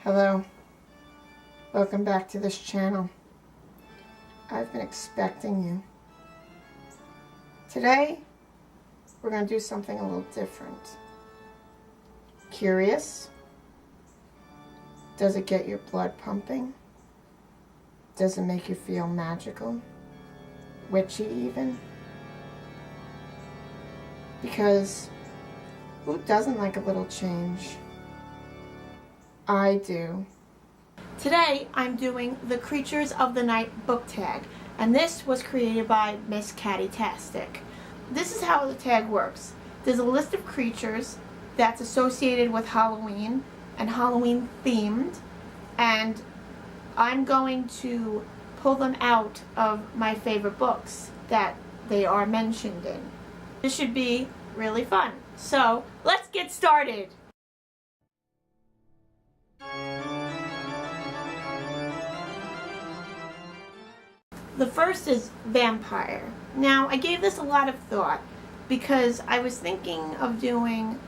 Hello, welcome back to this channel. I've been expecting you. Today, we're going to do something a little different. Curious? Does it get your blood pumping? Does it make you feel magical? Witchy even? Because who doesn't like a little change? I do. Today I'm doing the Creatures of the Night book tag, and this was created by Miss Catty-tastic. This is how the tag works. There's a list of creatures that's associated with Halloween and Halloween themed, and I'm going to pull them out of my favorite books that they are mentioned in. This should be really fun. So let's get started. The first is Vampire. Now, I gave this a lot of thought because I was thinking of doing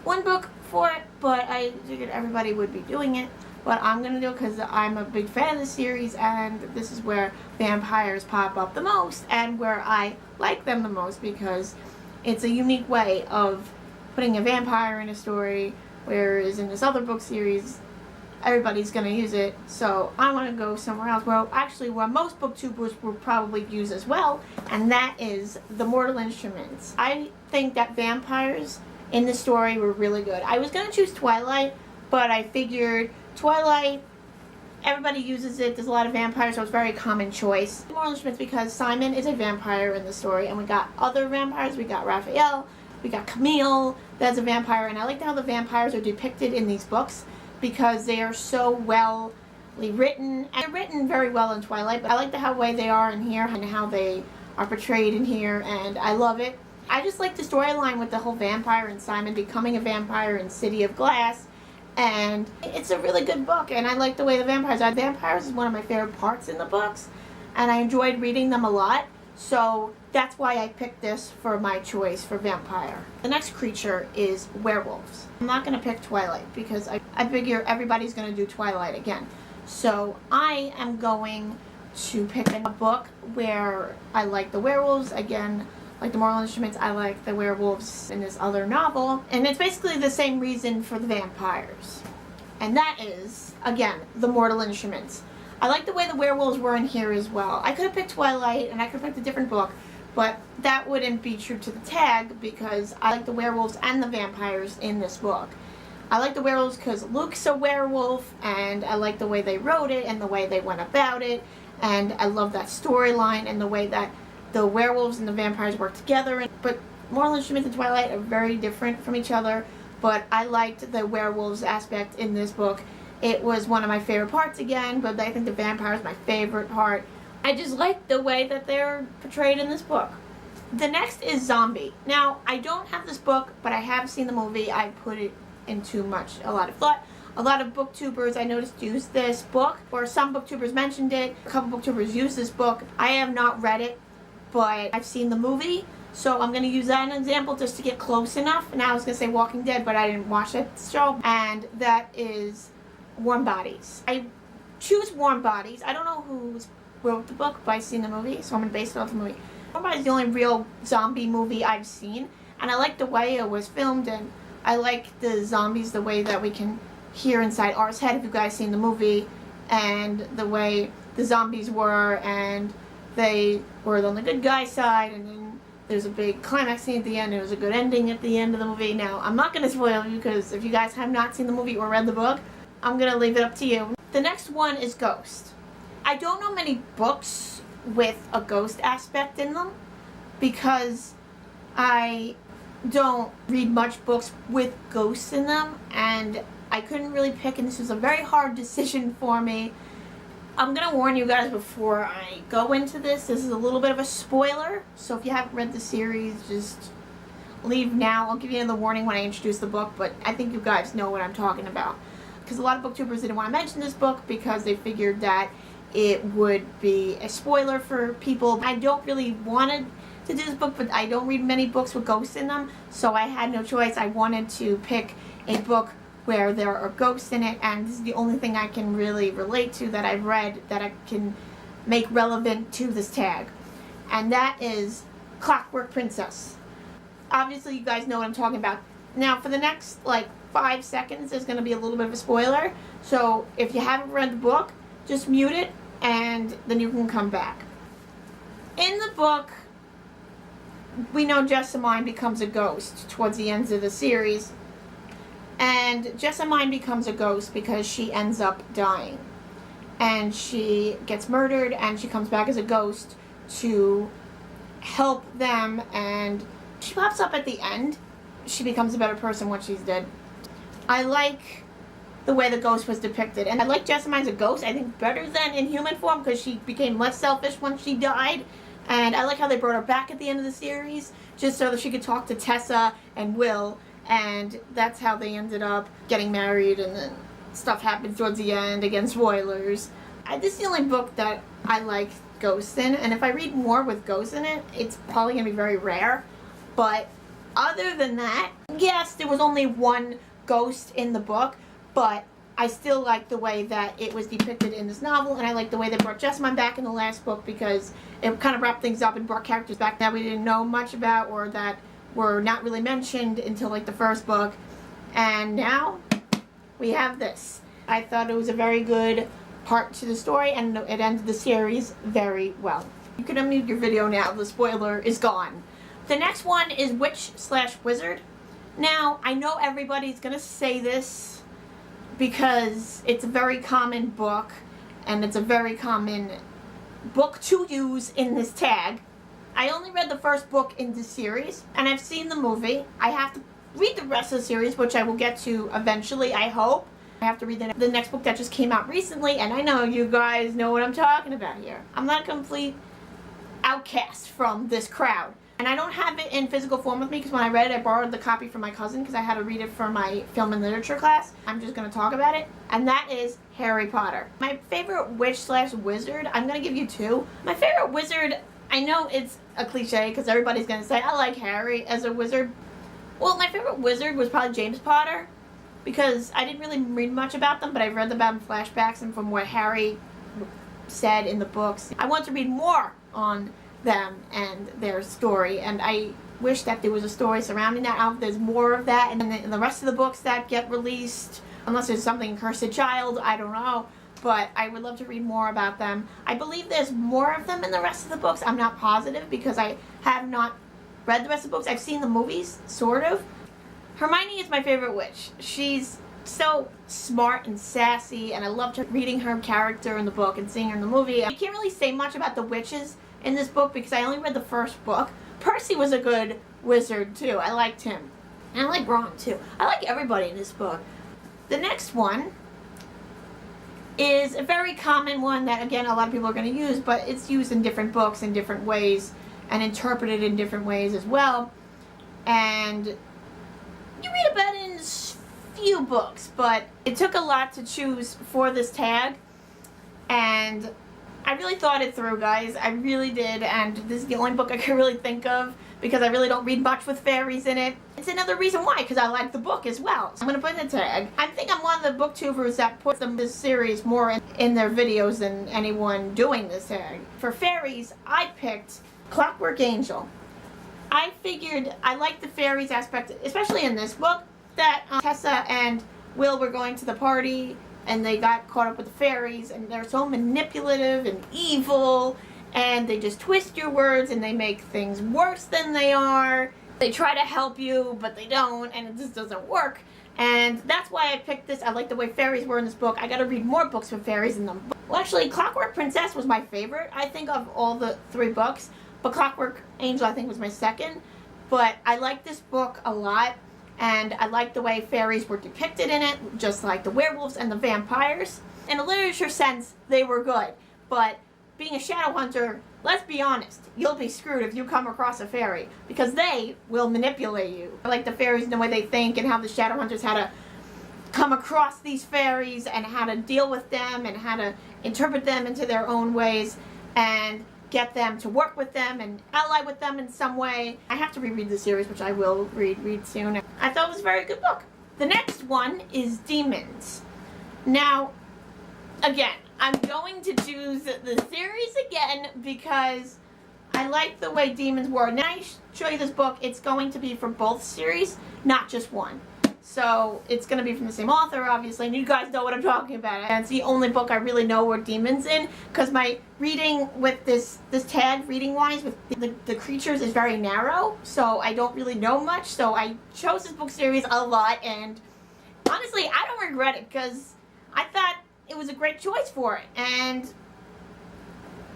one book for it, but I figured everybody would be doing it. But I'm going to do it because I'm a big fan of the series, and this is where vampires pop up the most and where I like them the most, because it's a unique way of putting a vampire in a story, whereas in this other book series, everybody's going to use it. So I want to go somewhere else, where most booktubers will probably use as well, and that is the Mortal Instruments. I think that vampires in the story were really good. I was going to choose Twilight, but I figured Twilight, everybody uses it, there's a lot of vampires, so it's a very common choice. Mortal Instruments because Simon is a vampire in the story, and we got other vampires. We got Raphael, we got Camille, that's a vampire, and I like how the vampires are depicted in these books, because they are so well written, and they're written very well in Twilight, but I like the way they are in here and how they are portrayed in here, and I love it. I just like the storyline with the whole vampire and Simon becoming a vampire in City of Glass, and it's a really good book, and I like the way the vampires are. Vampires is one of my favorite parts in the books, and I enjoyed reading them a lot, so that's why I picked this for my choice for vampire. The next creature is werewolves. I'm not going to pick Twilight because I figure everybody's going to do Twilight again. So I am going to pick a book where I like the werewolves. Again, like the Mortal Instruments, I like the werewolves in this other novel. And it's basically the same reason for the vampires. And that is, again, the Mortal Instruments. I like the way the werewolves were in here as well. I could have picked Twilight and I could have picked a different book, but that wouldn't be true to the tag because I like the werewolves and the vampires in this book. I like the werewolves because Luke's a werewolf, and I like the way they wrote it and the way they went about it, and I love that storyline and the way that the werewolves and the vampires work together. But Mortal Instruments and Twilight are very different from each other, but I liked the werewolves aspect in this book. It was one of my favorite parts again, but I think the vampire is my favorite part. I just like the way that they're portrayed in this book. The next is Zombie. Now, I don't have this book, but I have seen the movie. I put it into a lot of thought. A lot of booktubers I noticed use this book, or some booktubers mentioned it. A couple booktubers use this book. I have not read it, but I've seen the movie, so I'm going to use that as an example just to get close enough. Now I was going to say Walking Dead, but I didn't watch that show, and that is Warm Bodies. I choose Warm Bodies. I don't know who wrote the book, but I've seen the movie, so I'm going to base it off the movie. Warm Bodies is the only real zombie movie I've seen, and I like the way it was filmed, and I like the zombies, the way that we can hear inside R's head if you guys seen the movie, and the way the zombies were, and they were on the good guy side, and then there's a big climax scene at the end. It was a good ending at the end of the movie. Now, I'm not going to spoil you because if you guys have not seen the movie or read the book, I'm going to leave it up to you. The next one is Ghost. I don't know many books with a ghost aspect in them because I don't read much books with ghosts in them, and I couldn't really pick, and this was a very hard decision for me. I'm going to warn you guys before I go into this. This is a little bit of a spoiler, so if you haven't read the series, just leave now. I'll give you another warning when I introduce the book, but I think you guys know what I'm talking about. Because a lot of booktubers didn't want to mention this book because they figured that it would be a spoiler for people. I don't really want to do this book, but I don't read many books with ghosts in them, so I had no choice. I wanted to pick a book where there are ghosts in it, and this is the only thing I can really relate to that I've read that I can make relevant to this tag. And that is Clockwork Princess. Obviously, you guys know what I'm talking about. Now, for the next, 5 seconds, there's going to be a little bit of a spoiler. So, if you haven't read the book, just mute it, and then you can come back. In the book, we know Jessamine becomes a ghost towards the end of the series. And Jessamine becomes a ghost because she ends up dying. And she gets murdered, and she comes back as a ghost to help them, and she pops up at the end. She becomes a better person once she's dead. I like the way the ghost was depicted, and I like Jessamine as a ghost, I think, better than in human form, because she became less selfish once she died. And I like how they brought her back at the end of the series, just so that she could talk to Tessa and Will, and that's how they ended up getting married, and then stuff happened towards the end. Again, spoilers. This is the only book that I like ghosts in, and if I read more with ghosts in it, it's probably going to be very rare. But other than that, yes, there was only one ghost in the book, but I still like the way that it was depicted in this novel, and I like the way they brought Jessamine back in the last book, because it kind of wrapped things up and brought characters back that we didn't know much about, or that were not really mentioned until the first book. And now we have this. I thought it was a very good part to the story, and it ended the series very well. You can unmute your video now, the spoiler is gone. The next one is Witch/Wizard. Now, I know everybody's gonna say this because it's a very common book, and it's a very common book to use in this tag. I only read the first book in this series, and I've seen the movie. I have to read the rest of the series, which I will get to eventually, I hope. I have to read the next book that just came out recently, and I know you guys know what I'm talking about here. I'm not a complete outcast from this crowd. And I don't have it in physical form with me, because when I read it, I borrowed the copy from my cousin because I had to read it for my film and literature class. I'm just going to talk about it, and that is Harry Potter. My favorite witch/wizard, I'm going to give you two. My favorite wizard, I know it's a cliche because everybody's going to say, I like Harry as a wizard. Well, my favorite wizard was probably James Potter, because I didn't really read much about them, but I've read about them in flashbacks and from what Harry said in the books. I want to read more on them and their story, and I wish that there was a story surrounding that. I hope there's more of that, and then the rest of the books that get released, unless there's something in Cursed Child, I don't know, but I would love to read more about them. I believe there's more of them in the rest of the books. I'm not positive because I have not read the rest of the books. I've seen the movies, sort of. Hermione is my favorite witch. She's so smart and sassy, and I loved her reading her character in the book and seeing her in the movie. I can't really say much about the witches in this book because I only read the first book. Percy was a good wizard too. I liked him. And I like Ron too. I like everybody in this book. The next one is a very common one that, again, a lot of people are going to use, but it's used in different books in different ways and interpreted in different ways as well. And you read about it in few books, but it took a lot to choose for this tag, and I really thought it through, guys. I really did, and this is the only book I could really think of because I really don't read much with fairies in it. It's another reason why, because I like the book as well. So I'm going to put in the tag. I think I'm one of the booktubers that put this series more in their videos than anyone doing this tag. For fairies, I picked Clockwork Angel. I figured I liked the fairies aspect, especially in this book, that Tessa and Will were going to the party and they got caught up with the fairies, and they're so manipulative and evil, and they just twist your words and they make things worse than they are. They try to help you, but they don't, and it just doesn't work. And that's why I picked this. I like the way fairies were in this book. I gotta read more books with fairies in them. Well, actually, Clockwork Princess was my favorite, I think, of all the three books, but Clockwork Angel, I think, was my second. But I like this book a lot. And I like the way fairies were depicted in it, just like the werewolves and the vampires. In a literature sense, they were good. But being a shadow hunter, let's be honest, you'll be screwed if you come across a fairy, because they will manipulate you. I like the fairies and the way they think, and how the shadow hunters had to come across these fairies and how to deal with them and how to interpret them into their own ways and get them to work with them and ally with them in some way. I have to reread the series, which I will read soon. I thought it was a very good book. The next one is Demons. Now, again, I'm going to choose the series again because I like the way Demons were. Now I show you this book, it's going to be for both series, not just one. So it's going to be from the same author, obviously, and you guys know what I'm talking about. And it's the only book I really know where Demons in, because my reading with this tag, reading-wise, with the creatures is very narrow, so I don't really know much. So I chose this book series a lot, and honestly, I don't regret it, because I thought it was a great choice for it, and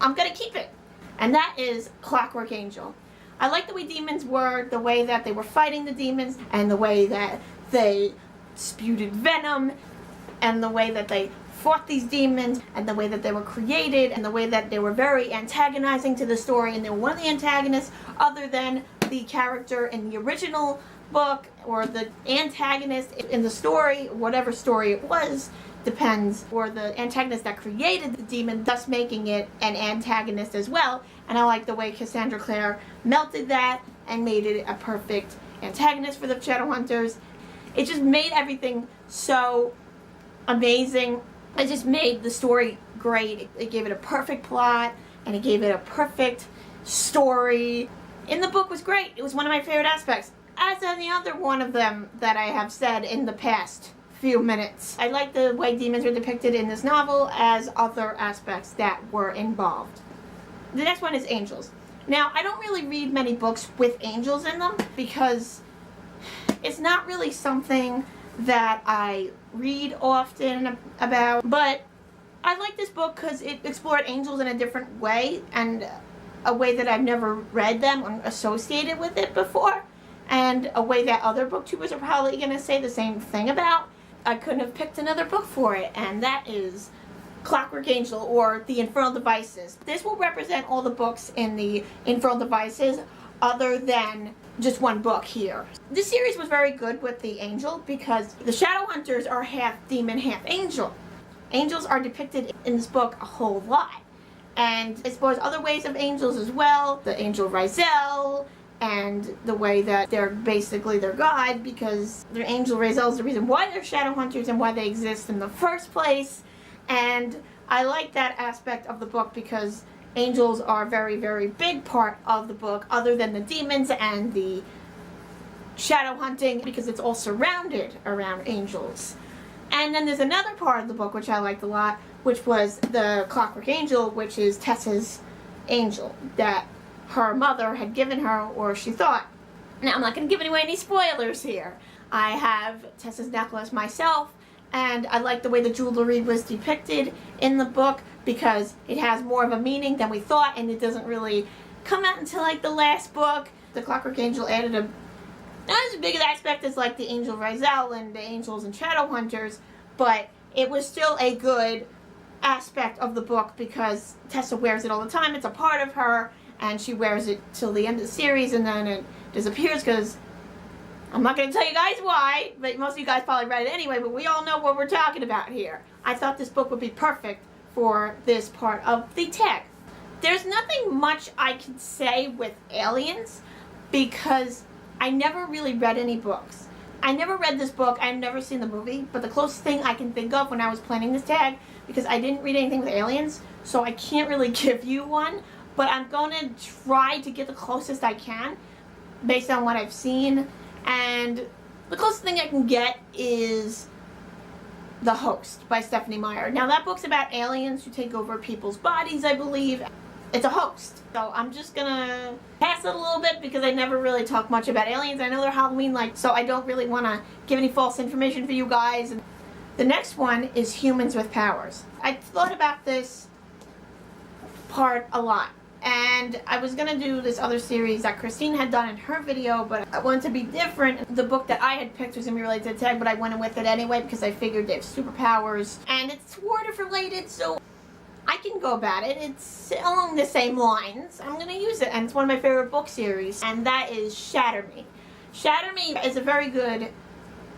I'm going to keep it. And that is Clockwork Angel. I like the way Demons were, the way that they were fighting the demons, and the way that they spewed venom, and the way that they fought these demons, and the way that they were created, and the way that they were very antagonizing to the story, and they were one of the antagonists other than the character in the original book, or the antagonist in the story, whatever story it was, depends, or the antagonist that created the demon, thus making it an antagonist as well. And I like the way Cassandra Clare melted that and made it a perfect antagonist for the Shadowhunters. It just made everything so amazing. It just made the story great. It gave it a perfect plot, and it gave it a perfect story. And the book was great. It was one of my favorite aspects, as any other one of them that I have said in the past few minutes. I like the way demons were depicted in this novel as other aspects that were involved. The next one is Angels. Now, I don't really read many books with angels in them because it's not really something that I read often about, but I like this book because it explored angels in a different way, and a way that I've never read them or associated with it before, and a way that other booktubers are probably going to say the same thing about. I couldn't have picked another book for it, and that is Clockwork Angel, or The Infernal Devices. This will represent all the books in the Infernal Devices other than just one book here. This series was very good with the angel because the Shadowhunters are half demon, half angel. Angels are depicted in this book a whole lot. And as far as other ways of angels as well, the angel Raziel, and the way that they're basically their god, because their angel Raziel is the reason why they're Shadowhunters and why they exist in the first place. And I like that aspect of the book because angels are a very, very big part of the book, other than the demons and the shadow hunting, because it's all surrounded around angels. And then there's another part of the book which I liked a lot, which was the Clockwork Angel, which is Tessa's angel that her mother had given her, or she thought. Now, I'm not going to give away any spoilers here. I have Tessa's necklace myself, and I like the way the jewelry was depicted in the book because it has more of a meaning than we thought, and it doesn't really come out until like the last book. The Clockwork Angel added a not as big an aspect as like the Angel Raziel and the Angels and Shadowhunters, but it was still a good aspect of the book because Tessa wears it all the time. It's a part of her, and she wears it till the end of the series, and then it disappears because I'm not going to tell you guys why, but most of you guys probably read it anyway, but we all know what we're talking about here. I thought this book would be perfect for this part of the tag. There's nothing much I can say with Aliens because I never really read any books. I never read this book, I've never seen the movie, but the closest thing I can think of when I was planning this tag, because I didn't read anything with aliens, so I can't really give you one, but I'm going to try to get the closest I can based on what I've seen. And the closest thing I can get is The Host by Stephenie Meyer. Now that book's about aliens who take over people's bodies, I believe. It's a host. So I'm just gonna pass it a little bit because I never really talk much about aliens. I know they're Halloween-like, so I don't really want to give any false information for you guys. The next one is Humans with Powers. I thought about this part a lot. And I was going to do this other series that Christine had done in her video, but I wanted to be different. The book that I had picked was going to be related to the tag, but I went with it anyway because I figured they have superpowers. And it's sort of related, so I can go about it. It's along the same lines. I'm going to use it, and it's one of my favorite book series, and that is Shatter Me. Shatter Me is a very good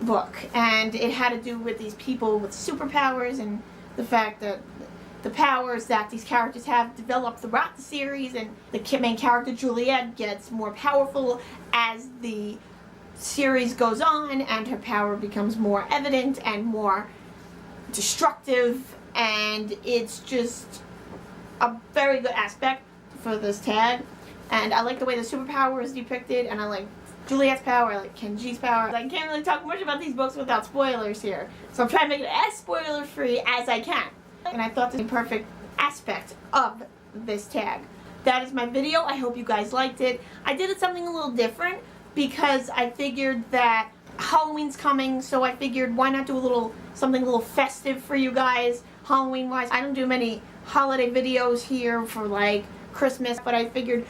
book, and it had to do with these people with superpowers and the fact that the powers that these characters have developed throughout the series, and the main character Juliet gets more powerful as the series goes on and her power becomes more evident and more destructive, and it's just a very good aspect for this tag. And I like the way the superpower is depicted, and I like Juliet's power, I like Kenji's power. I can't really talk much about these books without spoilers here, so I'm trying to make it as spoiler free as I can. And I thought this was a perfect aspect of this tag. That is my video. I hope you guys liked it. I did it something a little different because I figured that Halloween's coming, so I figured why not do something a little festive for you guys Halloween wise. I don't do many holiday videos here for like Christmas, but I figured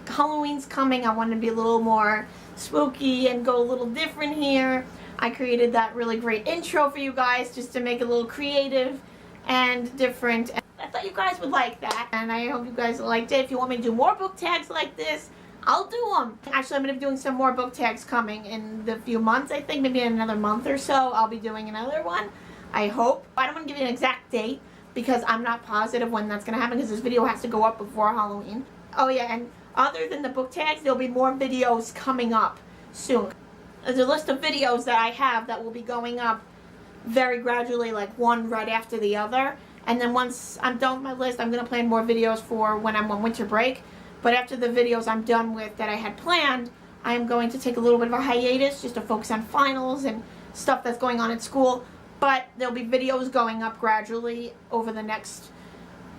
Halloween's coming. I wanted to be a little more spooky and go a little different here. I created that really great intro for you guys just to make it a little creative and different. I thought you guys would like that, and I hope you guys liked it. If you want me to do more book tags like this, I'll do them. Actually, I'm going to be doing some more book tags coming in the few months. I think maybe in another month or so I'll be doing another one. I hope. I don't want to give you an exact date because I'm not positive when that's going to happen because this video has to go up before Halloween. Oh yeah, and other than the book tags, there'll be more videos coming up soon. There's a list of videos that I have that will be going up very gradually, like one right after the other. And then once I'm done with my list, I'm going to plan more videos for when I'm on winter break. But after the videos I'm done with that I had planned, I'm going to take a little bit of a hiatus just to focus on finals and stuff that's going on at school. But there'll be videos going up gradually over the next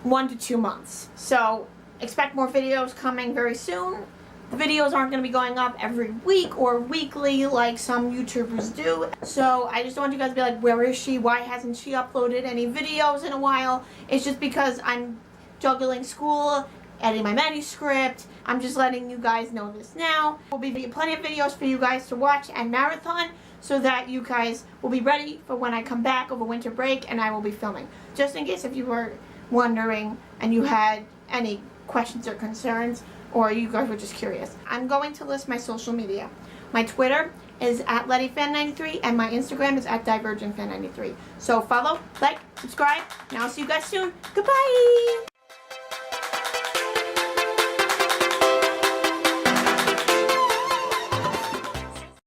1 to 2 months. So expect more videos coming very soon. The videos aren't going to be going up every week or weekly like some YouTubers do. So I just don't want you guys to be like, where is she? Why hasn't she uploaded any videos in a while? It's just because I'm juggling school, editing my manuscript. I'm just letting you guys know this now. There will be plenty of videos for you guys to watch and marathon so that you guys will be ready for when I come back over winter break and I will be filming. Just in case if you were wondering and you had any questions or concerns, or you guys were just curious. I'm going to list my social media. My Twitter is @LettyFan93 and my Instagram is @DivergentFan93. So follow, like, subscribe, and I'll see you guys soon. Goodbye!